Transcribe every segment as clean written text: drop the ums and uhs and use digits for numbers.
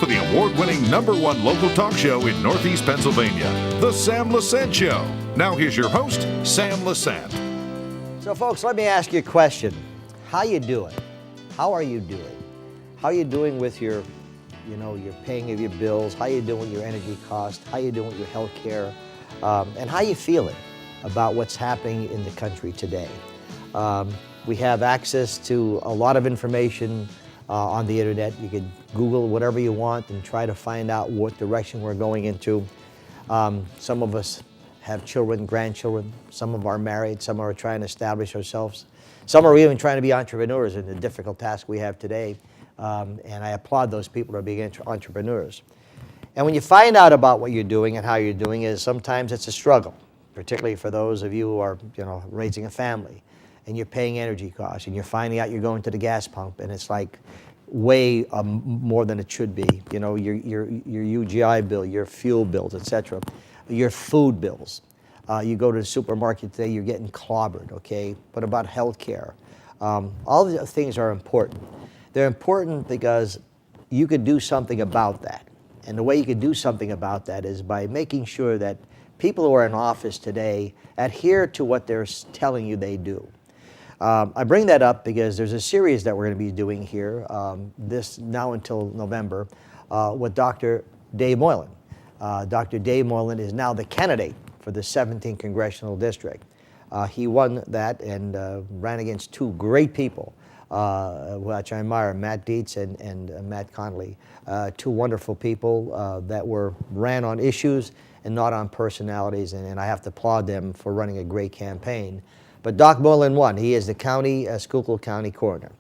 for the award-winning #1 local talk show in Northeast Pennsylvania, The Sam Lesante Show. Now here's your host, Sam Lesante. So folks, let me ask you a question. How you doing? How are you doing? How are you doing with your paying of your bills? How you doing with your energy costs? How you doing with your health care? And how you feeling about what's happening in the country today? We have access to a lot of information on the internet. You can Google whatever you want and try to find out what direction we're going into. Some of us have children, grandchildren. Some of us are married. Some are trying to establish ourselves. Some are even trying to be entrepreneurs in the difficult task we have today. And I applaud those people who are being entrepreneurs. And when you find out about what you're doing and how you're doing is sometimes it's a struggle, particularly for those of you who are raising a family and you're paying energy costs and you're finding out you're going to the gas pump and it's like way more than it should be. Your UGI bill, your fuel bills, etc., your food bills. You go to the supermarket today, you're getting clobbered, okay? What about health care? All the things are important. They're important because you could do something about that. And the way you could do something about that is by making sure that people who are in office today adhere to what they're telling you they do. I bring that up because there's a series that we're going to be doing here, this now until November, with Dr. Dave Moylan. Dr. Dave Moylan is now the candidate for the 17th Congressional District. He won that and ran against two great people, which I admire, Matt Dietz and Matt Connolly. Two wonderful people that ran on issues and not on personalities, and I have to applaud them for running a great campaign. But Doc Moylan won. He is the Schuylkill County coroner.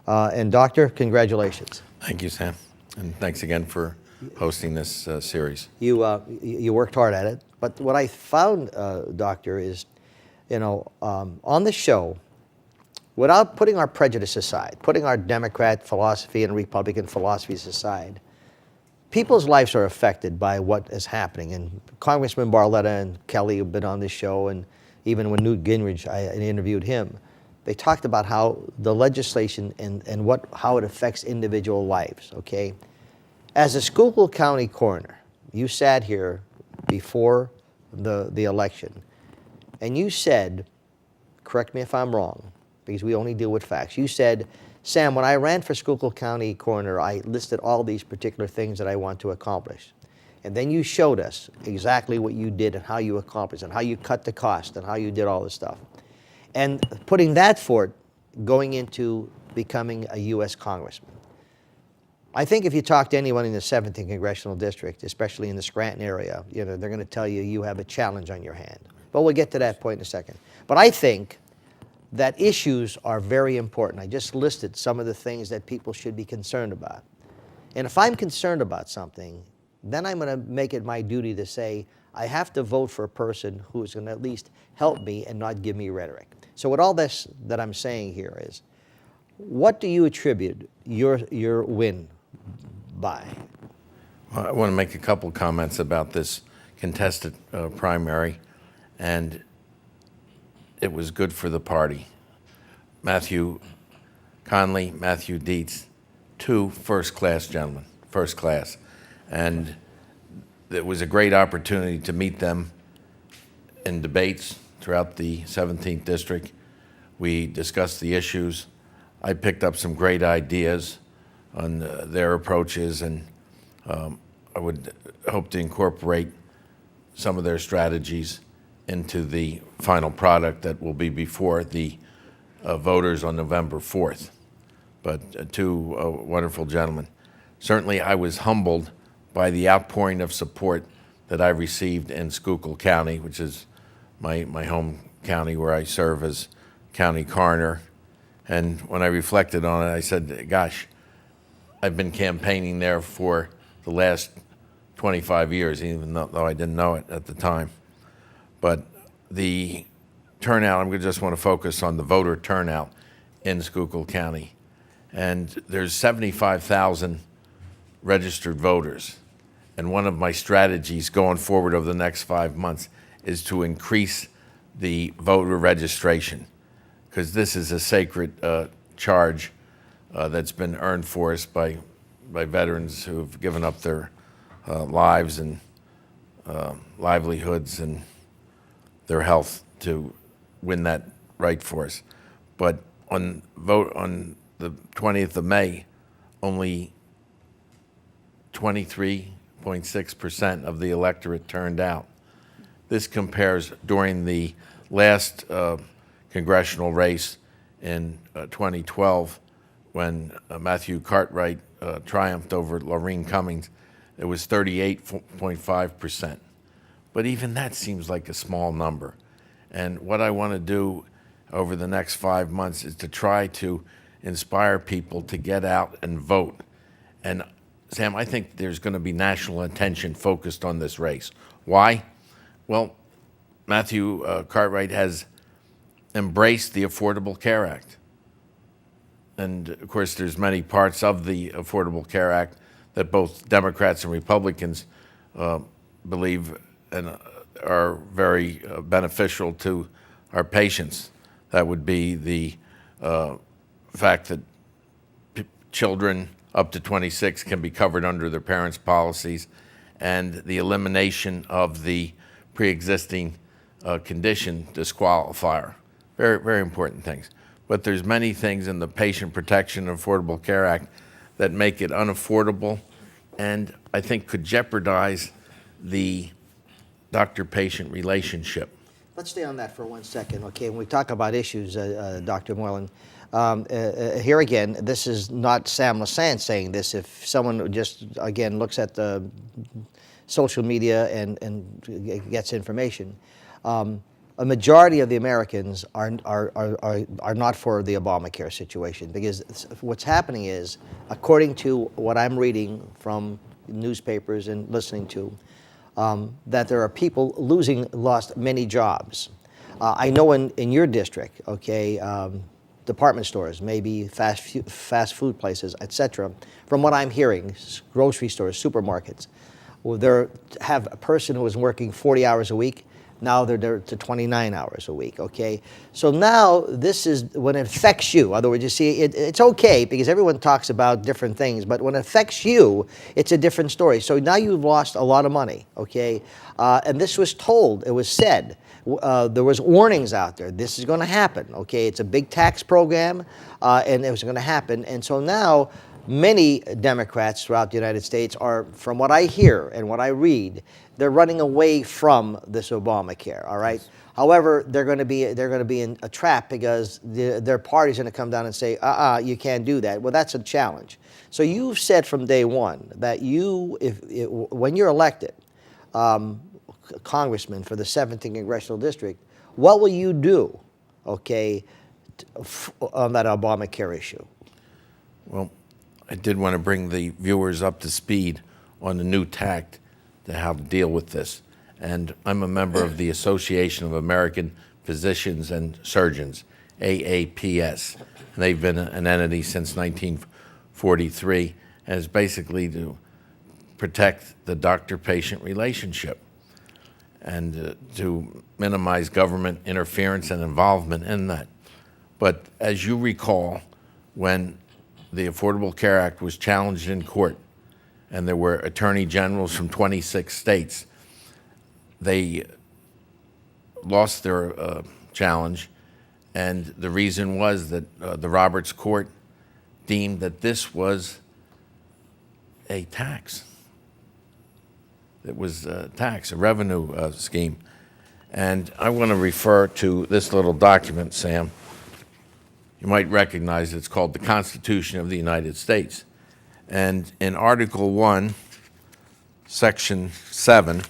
And Doctor, congratulations. Thank you, Sam, and thanks again for hosting this series. You worked hard at it, but what I found, Doctor, is, on the show, without putting our prejudice aside, putting our Democrat philosophy and Republican philosophies aside, people's lives are affected by what is happening. And Congressman Barletta and Kelly have been on this show, and even when Newt Gingrich, I interviewed him, they talked about how the legislation and how it affects individual lives, okay? As a Schuylkill County coroner, you sat here before the election, and you said, correct me if I'm wrong, because we only deal with facts. You said, Sam, when I ran for Schuylkill County coroner, I listed all these particular things that I want to accomplish. And then you showed us exactly what you did and how you accomplished and how you cut the cost and how you did all this stuff. And putting that forth, going into becoming a U.S. congressman. I think if you talk to anyone in the 17th Congressional District, especially in the Scranton area, they're going to tell you you have a challenge on your hand. But we'll get to that point in a second. But I think that issues are very important. I just listed some of the things that people should be concerned about. And if I'm concerned about something, then I'm going to make it my duty to say, I have to vote for a person who is going to at least help me and not give me rhetoric. So with all this that I'm saying here is, what do you attribute your win by? Well, I want to make a couple comments about this contested primary, and it was good for the party. Matthew Conley, Matthew Dietz, two first-class gentlemen, first class. And it was a great opportunity to meet them in debates throughout the 17th District. We discussed the issues. I picked up some great ideas on their approaches, and I would hope to incorporate some of their strategies into the final product that will be before the voters on November 4th. But two wonderful gentlemen. Certainly I was humbled by the outpouring of support that I received in Schuylkill County, which is my home county where I serve as county coroner. And when I reflected on it, I said, gosh, I've been campaigning there for the last 25 years, even though I didn't know it at the time. But the turnout, I just want to focus on the voter turnout in Schuylkill County. And there's 75,000 registered voters. And one of my strategies going forward over the next 5 months is to increase the voter registration, because this is a sacred charge that's been earned for us by by veterans who've given up their lives and livelihoods and their health to win that right for us. But on the 20th of May, only 23.6% of the electorate turned out. This compares during the last congressional race in 2012 when Matthew Cartwright triumphed over Laureen Cummings. It was 38.5%. But even that seems like a small number. And what I want to do over the next 5 months is to try to inspire people to get out and vote. And Sam, I think there's going to be national attention focused on this race. Why? Well, Matthew Cartwright has embraced the Affordable Care Act. And of course, there's many parts of the Affordable Care Act that both Democrats and Republicans believe and are very beneficial to our patients. That would be the fact that children up to 26 can be covered under their parents' policies, and the elimination of the pre-existing condition disqualifier. Very, very important things. But there's many things in the Patient Protection and Affordable Care Act that make it unaffordable and I think could jeopardize the doctor-patient relationship. Let's stay on that for 1 second, okay? When we talk about issues, Dr. Moylan, here again, this is not Sam Lesante saying this. If someone just, again, looks at the social media and gets information, a majority of the Americans are not for the Obamacare situation, because what's happening is, according to what I'm reading from newspapers and listening to, that there are people lost many jobs. I know in your district, okay, department stores, maybe fast food places, etc. From what I'm hearing, grocery stores, supermarkets, well, they have a person who was working 40 hours a week. Now they're there to 29 hours a week, okay? So now this is when it affects you. In other words, you see, it's okay because everyone talks about different things, but when it affects you, it's a different story. So now you've lost a lot of money, okay? And this was told, it was said, there was warnings out there. This is going to happen, okay? It's a big tax program, and it was going to happen. And so now many Democrats throughout the United States are, from what I hear and what I read, they're running away from this Obamacare, all right? Yes. However, they're going to be in a trap because their party's going to come down and say, you can't do that. Well, that's a challenge. So you've said from day one that when you're elected congressman for the 17th Congressional District, what will you do, okay, on that Obamacare issue? Well, I did want to bring the viewers up to speed on the new tact to how to deal with this. And I'm a member of the Association of American Physicians and Surgeons, AAPS. And they've been an entity since 1943, and it's basically to protect the doctor-patient relationship and to minimize government interference and involvement in that. But as you recall, when the Affordable Care Act was challenged in court, and there were attorney generals from 26 states. They lost their challenge, and the reason was that the Roberts Court deemed that this was a tax. It was a tax, a revenue scheme. And I want to refer to this little document, Sam. You might recognize it's called the Constitution of the United States. And in Article 1, Section 7,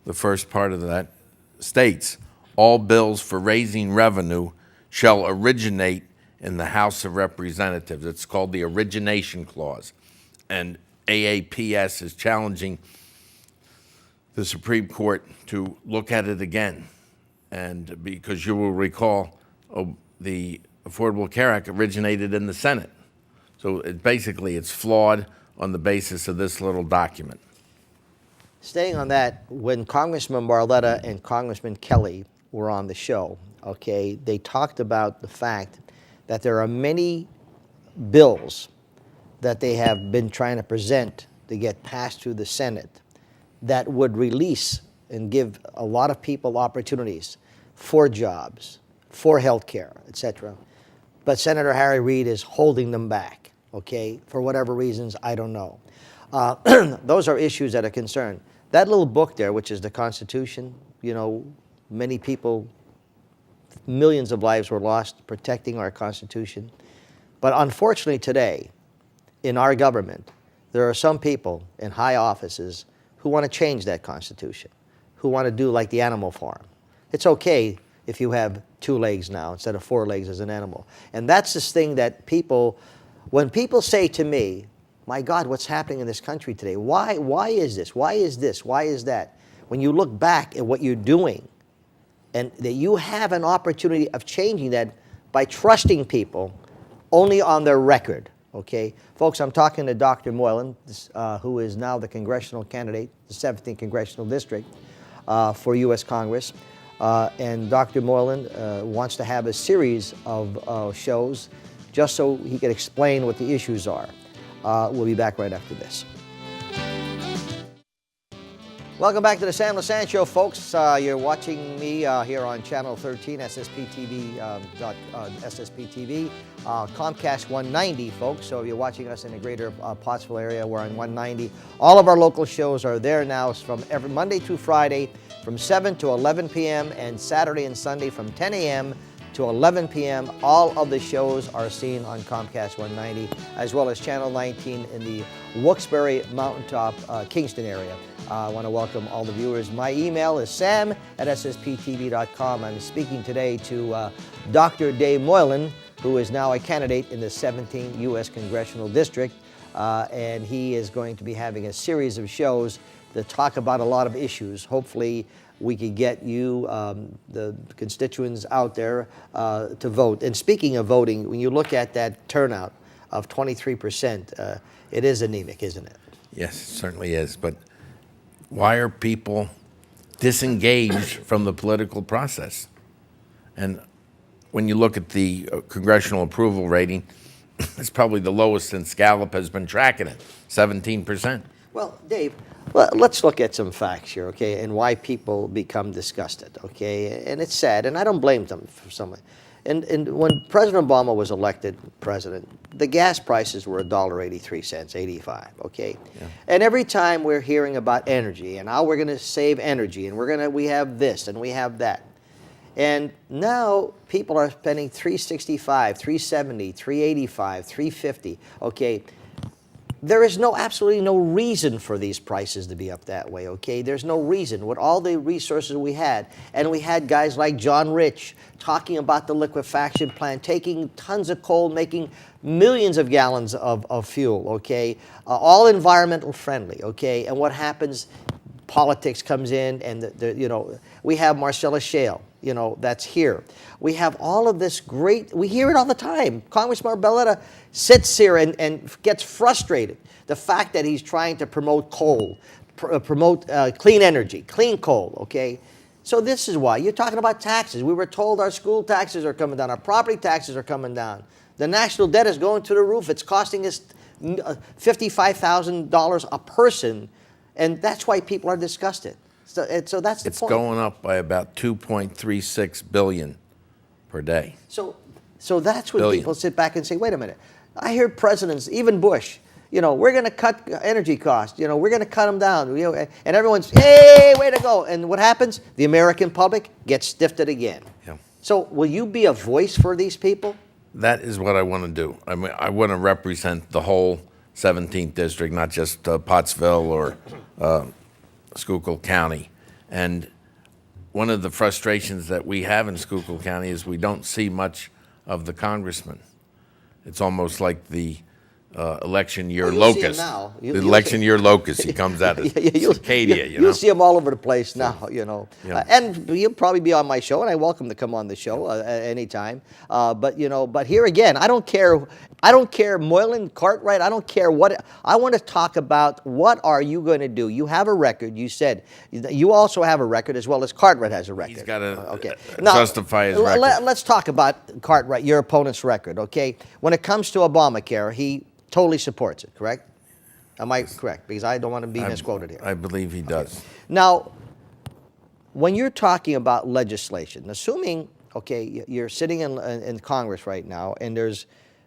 the first part of that states, all bills for raising revenue shall originate in the House of Representatives. It's called the Origination Clause. And AAPS is challenging the Supreme Court to look at it again. And because you will recall, the Affordable Care Act originated in the Senate. So it's flawed on the basis of this little document. Staying on that, when Congressman Barletta and Congressman Kelly were on the show, okay, they talked about the fact that there are many bills that they have been trying to present to get passed through the Senate that would release and give a lot of people opportunities for jobs, for health care, etc. But Senator Harry Reid is holding them back, okay, for whatever reasons, I don't know. Those are issues that are concerned. That little book there, which is the Constitution, you know, many people, millions of lives were lost protecting our Constitution. But unfortunately today, in our government, there are some people in high offices who want to change that Constitution, who want to do like the animal farm. It's okay if you have 2 legs now instead of 4 legs as an animal. And that's this thing that people, when people say to me, my God, what's happening in this country today? Why is this? Why is this? Why is that? When you look back at what you're doing and that you have an opportunity of changing that by trusting people only on their record, okay? Folks, I'm talking to Dr. Moylan, who is now the congressional candidate, the 17th Congressional District for U.S. Congress. And Dr. Moylan wants to have a series of shows just so he can explain what the issues are. We'll be back right after this. Welcome back to the Sam Lesante Show, folks. You're watching me here on Channel 13, SSP TV, Comcast 190, folks. So if you're watching us in the greater Pottsville area, we're on 190. All of our local shows are there now from every Monday through Friday from 7 to 11 p.m. and Saturday and Sunday from 10 a.m. to 11 p.m. All of the shows are seen on Comcast 190, as well as Channel 19 in the Wilkes-Barre Mountaintop, Kingston area. I want to welcome all the viewers. My email is sam@ssptv.com. I'm speaking today to Dr. Dave Moylan, who is now a candidate in the 17th U.S. Congressional District, and he is going to be having a series of shows that talk about a lot of issues. Hopefully, we could get you, the constituents out there, to vote. And speaking of voting, when you look at that turnout of 23%, it is anemic, isn't it? Yes, it certainly is. But why are people disengaged from the political process? And when you look at the congressional approval rating, it's probably the lowest since Gallup has been tracking it, 17%. Well, Dave, let's look at some facts here, okay, and why people become disgusted, okay? And it's sad, and I don't blame them for some. And when President Obama was elected president, the gas prices were $1.83, 85, okay? Yeah. And every time we're hearing about energy and how we're going to save energy and we have this and we have that. And now people are spending $365, $370, $385, $350, okay? There is absolutely no reason for these prices to be up that way, okay? There's no reason. With all the resources we had, and we had guys like John Rich talking about the liquefaction plant, taking tons of coal, making millions of gallons of fuel, okay? All environmental friendly, okay? And what happens? Politics comes in, and we have Marcellus Shale, that's here. We have all of this great, we hear it all the time. Congressman Barletta sits here and gets frustrated. The fact that he's trying to promote coal, promote clean energy, clean coal, okay? So this is why. You're talking about taxes. We were told our school taxes are coming down, our property taxes are coming down. The national debt is going to the roof. It's costing us $55,000 a person, and that's why people are disgusted. So that's the point. It's going up by about $2.36 billion per day. So that's when people sit back and say, wait a minute. I hear presidents, even Bush, we're going to cut energy costs. We're going to cut them down. And everyone's, hey, way to go. And what happens? The American public gets stiffed again. Yeah. So will you be a voice for these people? That is what I want to do. I mean, I want to represent the whole 17th district, not just Pottsville or Schuylkill County. And one of the frustrations that we have in Schuylkill County is we don't see much of the congressman. It's almost like the election year locust. The election year locust. He comes out as Cicadia, You'll see him all over the place now, Yeah. And you'll probably be on my show, and I welcome to come on the show at any time. But here again, I don't care, Moylan, Cartwright, I don't care what. I want to talk about what are you going to do. You have a record. You said you also have a record as well as Cartwright has a record. He's got to justify his record. Let's talk about Cartwright, your opponent's record, okay? When it comes to Obamacare, he totally supports it, correct? Am I correct? Because I don't want to be misquoted here. I believe he does. Now, when you're talking about legislation, assuming, okay, you're sitting in Congress right now, and there's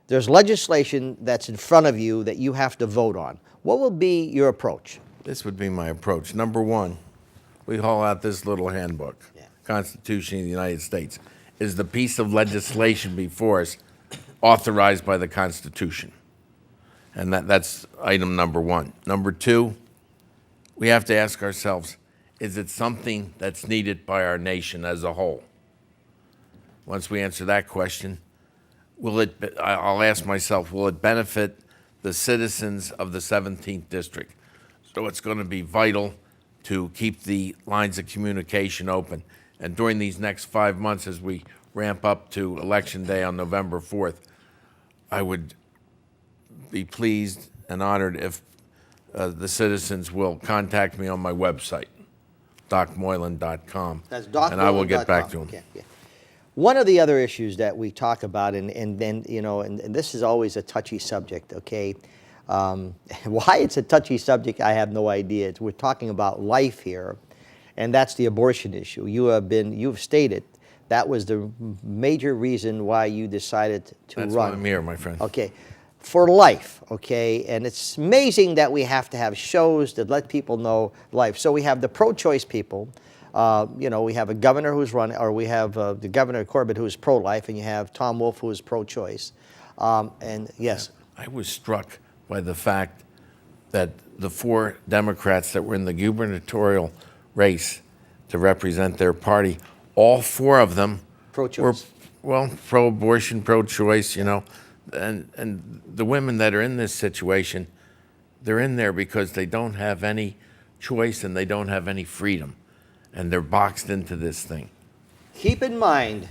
legislation that's in front of you that you have to vote on, what will be your approach? This would be my approach. Number one, we haul out this little handbook, Constitution of the United States. Is the piece of legislation before us authorized by the Constitution? And that's item number one. Number two, we have to ask ourselves, is it something that's needed by our nation as a whole? Once we answer that question, I'll ask myself, will it benefit the citizens of the 17th District? So it's going to be vital to keep the lines of communication open. And during these next 5 months, as we ramp up to Election Day on November 4th, I would be pleased and honored if the citizens will contact me on my website, docmoylan.com. That's docmoylan.com. And I will get back to them. Okay, yeah. One of the other issues that we talk about, and then, you know, and this is always a touchy subject, okay? Why it's a touchy subject, I have no idea. We're talking about life here, and that's the abortion issue. You've stated that was the major reason why you decided to run. That's why I'm here, my friend. Okay, for life, okay? And it's amazing that we have to have shows that let people know life. So we have the pro-choice people. You know, we have a governor who's running, or we have the Governor Corbett who's pro-life, and you have Tom Wolf who is pro-choice. And yes. I was struck by the fact that the 4 Democrats that were in the gubernatorial race to represent their party, all 4 of them Pro-choice. were, well, pro-abortion, pro-choice, you know. And the women that are in this situation, they're in there because they don't have any choice and they don't have any freedom. And they're boxed into this thing. Keep in mind,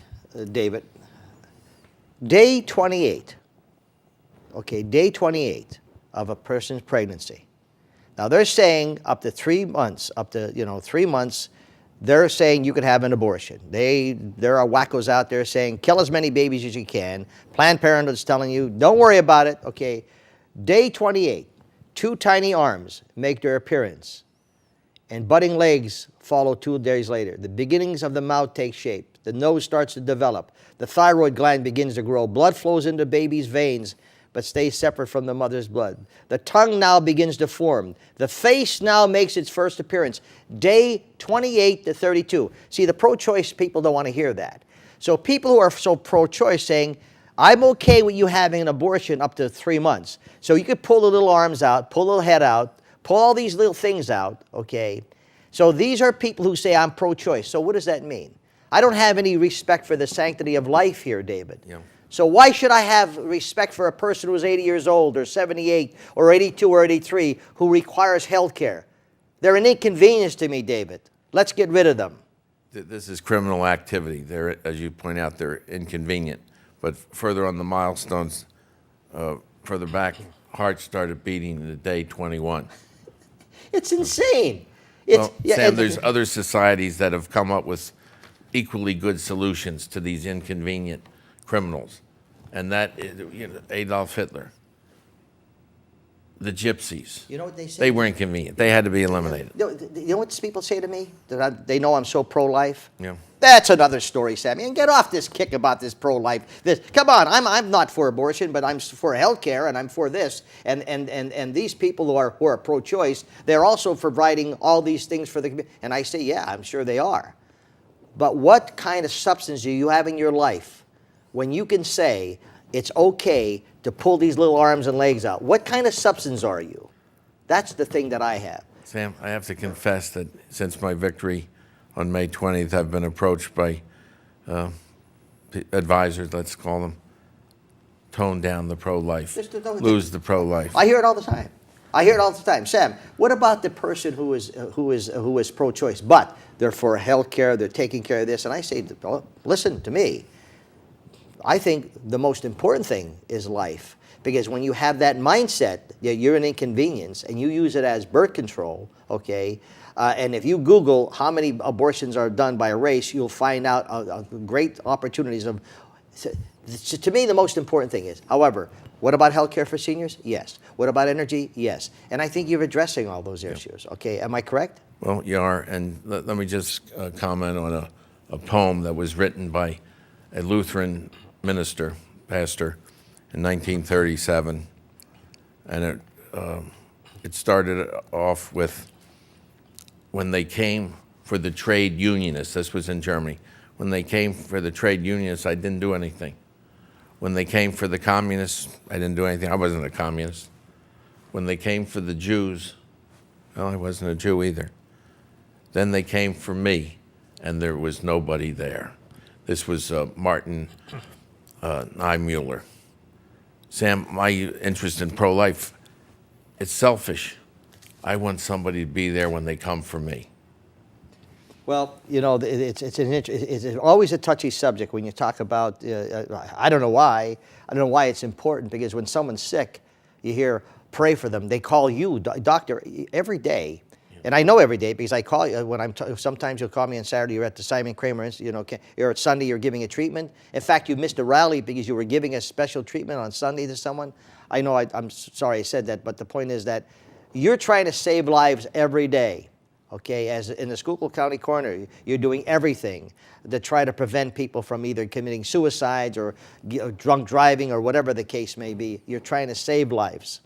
David, day 28, okay, day 28 of a person's pregnancy. Now they're saying up to 3 months, 3 months, they're saying you could have an abortion. There are wackos out there saying kill as many babies as you can. Planned Parenthood's telling you don't worry about it. Okay, day 28, 2 tiny arms make their appearance, and budding legs follow 2 days later. The beginnings of the mouth take shape. The nose starts to develop. The thyroid gland begins to grow. Blood flows into baby's veins, but stays separate from the mother's blood. The tongue now begins to form. The face now makes its first appearance. Day 28 to 32. See, the pro-choice people don't want to hear that. So people who are so pro-choice saying, I'm okay with you having an abortion up to 3 months. So you could pull the little arms out, pull the little head out, pull all these little things out, okay? So these are people who say, I'm pro-choice. So what does that mean? I don't have any respect for the sanctity of life here, David. Yeah. So why should I have respect for a person who's 80 years old or 78 or 82 or 83 who requires health care? They're an inconvenience to me, David. Let's get rid of them. This is criminal activity. They're, as you point out, they're inconvenient. But further on the milestones, further back, heart started beating at day 21. It's insane. Sam, there's other societies that have come up with equally good solutions to these inconvenient criminals. And that, Adolf Hitler, the gypsies. You know what they say? They were inconvenient. They had to be eliminated. You know what people say to me? They know I'm so pro-life? Yeah. That's another story, Sammy. And get off this kick about this pro-life. Come on, I'm not for abortion, but I'm for health care, and I'm for this. And these people who are pro-choice, they're also providing all these things for the community. And I say, yeah, I'm sure they are. But what kind of substance do you have in your life when you can say it's okay to pull these little arms and legs out? What kind of substance are you? That's the thing that I have. Sam, I have to confess that since my victory on May 20th, I've been approached by advisors, let's call them, tone down the pro-life, lose the pro-life. I hear it all the time. I hear it all the time. Sam, what about the person who is pro-choice, but they're for health care, they're taking care of this? And I say, listen to me. I think the most important thing is life. Because when you have that mindset that you're an inconvenience and you use it as birth control, okay, and if you Google how many abortions are done by a race, you'll find out great opportunities of So to me, the most important thing is, however, what about health care for seniors? Yes. What about energy? Yes. And I think you're addressing all those issues. Okay, am I correct? Well, you are, and let me just comment on a poem that was written by a Lutheran pastor, in 1937, and it started off with, when they came for the trade unionists, this was in Germany, when they came for the trade unionists, I didn't do anything. When they came for the communists, I didn't do anything. I wasn't a communist. When they came for the Jews, well, I wasn't a Jew either. Then they came for me, and there was nobody there. This was Martin Niemöller. Sam, my interest in pro-life, it's selfish. I want somebody to be there when they come for me. Well, you know, it's always a touchy subject when you talk about, I don't know why. I don't know why it's important, because when someone's sick, you hear, pray for them. They call you, doctor, every day. And I know every day because I call you when sometimes you'll call me on Saturday, you're at the Simon Kramer, you're at Sunday, you're giving a treatment. In fact, you missed a rally because you were giving a special treatment on Sunday to someone. I know, I'm sorry I said that, but the point is that you're trying to save lives every day. Okay, as in the Schuylkill County coroner, you're doing everything to try to prevent people from either committing suicides or drunk driving or whatever the case may be. You're trying to save lives.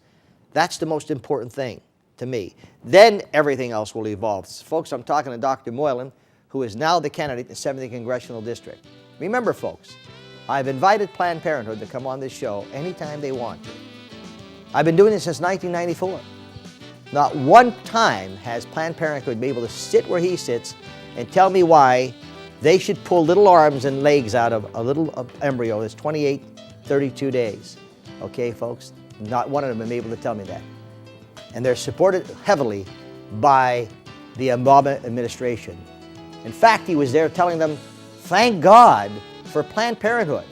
That's the most important thing to me. Then everything else will evolve. Folks, I'm talking to Dr. Moylan, who is now the candidate in the 70th Congressional District. Remember, folks, I've invited Planned Parenthood to come on this show anytime they want to. I've been doing this since 1994. Not one time has Planned Parenthood been able to sit where he sits and tell me why they should pull little arms and legs out of a little embryo that's 28, 32 days. Okay, folks? Not one of them has been able to tell me that. And they're supported heavily by the Obama administration. In fact, he was there telling them, thank God for Planned Parenthood.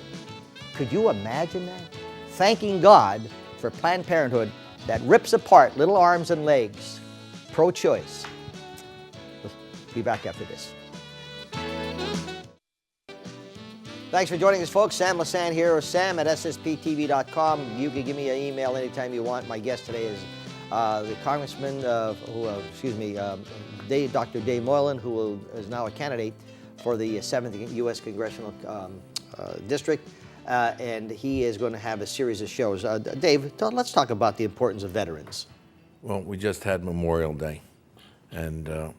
Could you imagine that? Thanking God for Planned Parenthood that rips apart little arms and legs, pro-choice. We'll be back after this. Thanks for joining us, folks. Sam Lesante here, or sam at ssptv.com. You can give me an email anytime you want. My guest today is the Congressman, Dr. Dave Moylan, who is now a candidate for the 7th U.S. Congressional District. And he is going to have a series of shows. Dave, let's talk about the importance of veterans. Well, we just had Memorial Day, and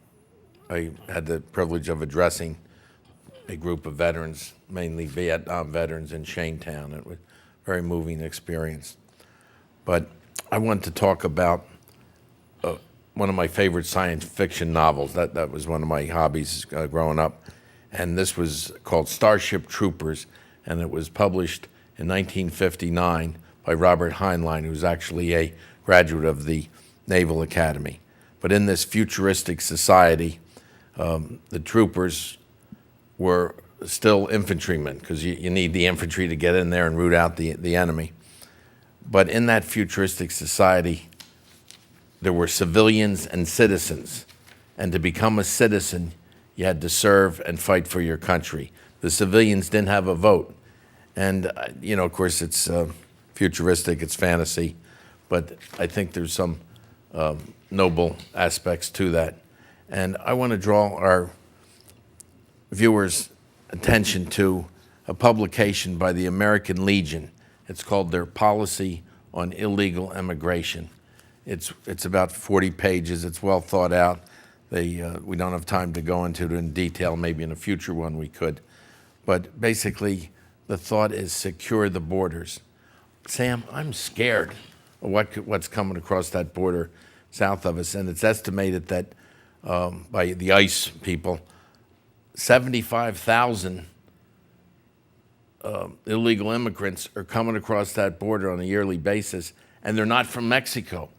I had the privilege of addressing a group of veterans, mainly Vietnam veterans in Shanetown. It was a very moving experience. But I want to talk about one of my favorite science fiction novels. That was one of my hobbies growing up. And this was called Starship Troopers, and it was published in 1959 by Robert Heinlein, who was actually a graduate of the Naval Academy. But in this futuristic society, the troopers were still infantrymen, because you need the infantry to get in there and root out the enemy. But in that futuristic society, there were civilians and citizens. And to become a citizen, you had to serve and fight for your country. The civilians didn't have a vote. And, of course, it's futuristic, it's fantasy, but I think there's some noble aspects to that. And I want to draw our viewers' attention to a publication by the American Legion. It's called Their Policy on Illegal Immigration. It's about 40 pages. It's well thought out. We don't have time to go into it in detail. Maybe in a future one we could. But basically, the thought is secure the borders. Sam, I'm scared of what's coming across that border south of us. And it's estimated that by the ICE people, 75,000 illegal immigrants are coming across that border on a yearly basis, and they're not from Mexico.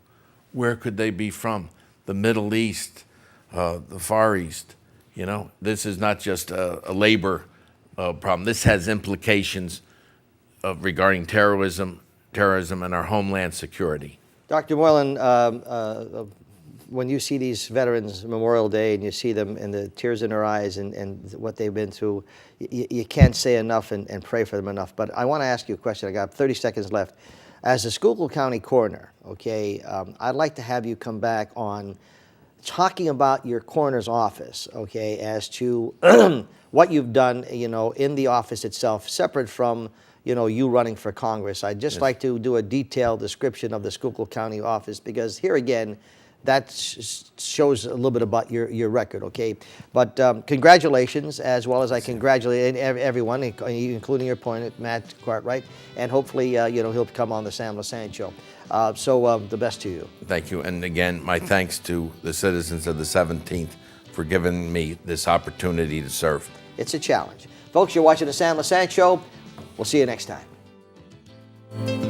Where could they be from? The Middle East, the Far East. This is not just a labor problem. This has implications regarding terrorism and our homeland security. Dr. Moylan, when you see these veterans Memorial Day and you see them and the tears in their eyes and what they've been through, you can't say enough and pray for them enough. But I want to ask you a question. I got 30 seconds left. As a Schuylkill County coroner, okay, I'd like to have you come back on talking about your coroner's office, okay, as to what you've done, you know, in the office itself, separate from, you know, you running for Congress. I'd just like to do a detailed description of the Schuylkill County office, because here again, that shows a little bit about your record, okay? But congratulations, as well as I congratulate everyone, including your opponent, Matt Cartwright, and hopefully, you know, he'll come on the Sam Lesante Show. So the best to you. Thank you. And again, my thanks to the citizens of the 17th for giving me this opportunity to serve. It's a challenge. Folks, you're watching the Sam Lesante Show. We'll see you next time.